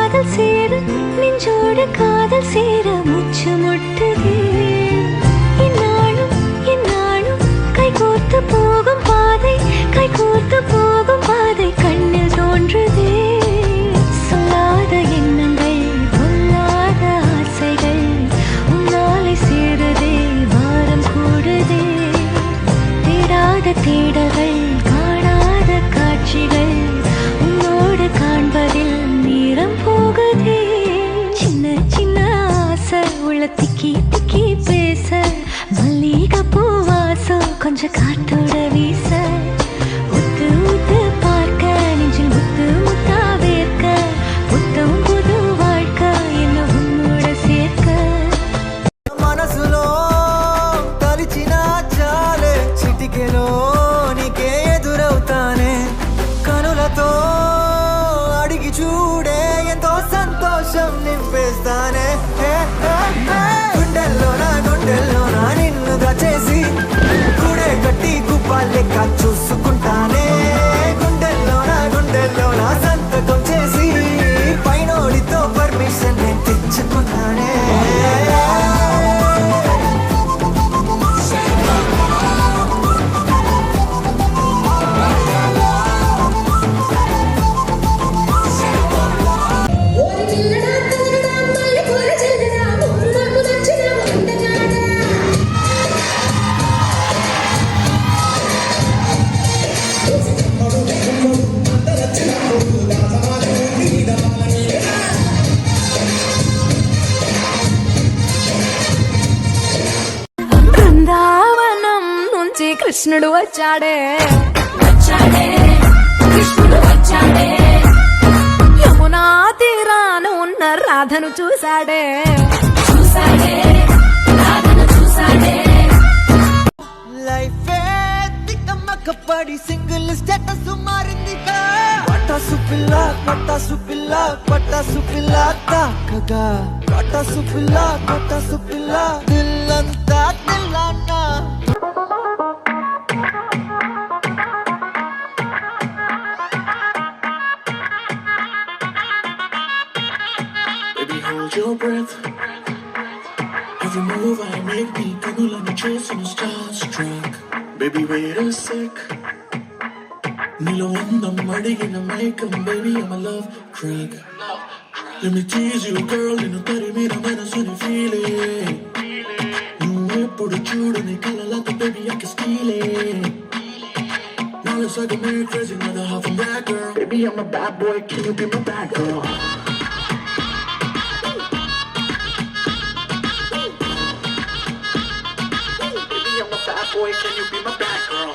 காதல் சேர நெஞ்சோடு காதல் சேர மூச்சு முட்டுதே இந்நாளும் இந்நாளும் கைகோர்த்து போகும் பாதை கைகோர்த்து போகும் பாதை கண்ணில் தோன்றுதே சொல்லாத எண்ணங்கள் பொல்லாத ஆசைகள் உன்னாலை சேருதே வாரம் கூடுதே தேடாத தேடல்கள் காணாத காட்சிகள் உன்னோடு காண்பதில் நேரம் போகுதே சின்ன சின்ன ஆசை உள்ள திக்கி திக்கி பேச மல்லிகை பூவாசம் கொஞ்சம் காத்தோட வீச உத்து உத்து பார்க்க நெஞ்சில் முத்து முத்தா வேர்க்க புத்தம் புது வாழ்க்கை என்ன உன்னோட சேர்க்க మనసులో తలిచిన చాలే చిటికెలో నీకే ఎదురవుతానే కనులతో అడిగి చూడే ఎంతో సంతోషం నింపేస్తానే గుండెల్లోనా నిన్నుగా చేసి గుడే కట్టి గుప్పాలెక్క చూసుకుంటానే గుండెల్లోనా సంతకం చేసి పైనోడితో పర్మిషన్ నేను తెచ్చుకున్నానే బృందావనం నుంచి కృష్ణుడు వచ్చాడే కృష్ణుడు వచ్చాడే యమునా తీరాన ఉన్న రాధను చూశాడే రాధను చూసాడే లైఫ్ తిక్కమ్మక్కపడి సింగిల్ స్టేటస్ మారిందిగా పటాసు పిల్ల తాకగా పటాసు పిల్ల దిల్లంతా దిల్లానా Baby, hold your breath. Every move I make me gonna me chasing the starstruck. Baby, wait a sec. Nilo andam adigina maikam, baby, I'm a love crack. Let me tease you, girl, you know tari mera manasuni feeling. Nuve pudu chudani kalalata, baby, I can steal it. Now it's like a man crazy, another half of that girl. Baby, I'm a bad boy, can you be my bad girl? Boy, can you be my bad girl?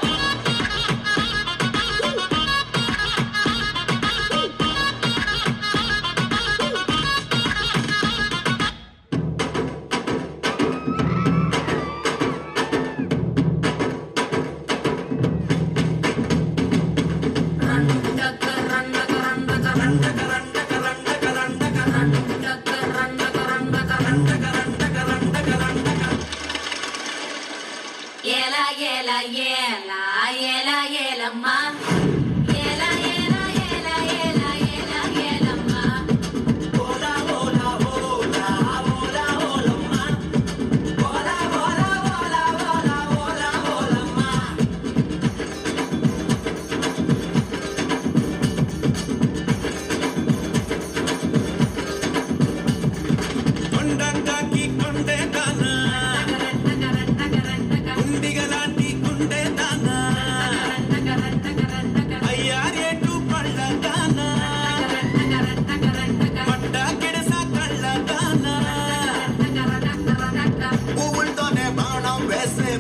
ఏలమ్మా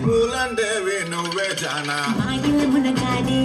పూలంటే నువ్వే జానా మాయమున గాడే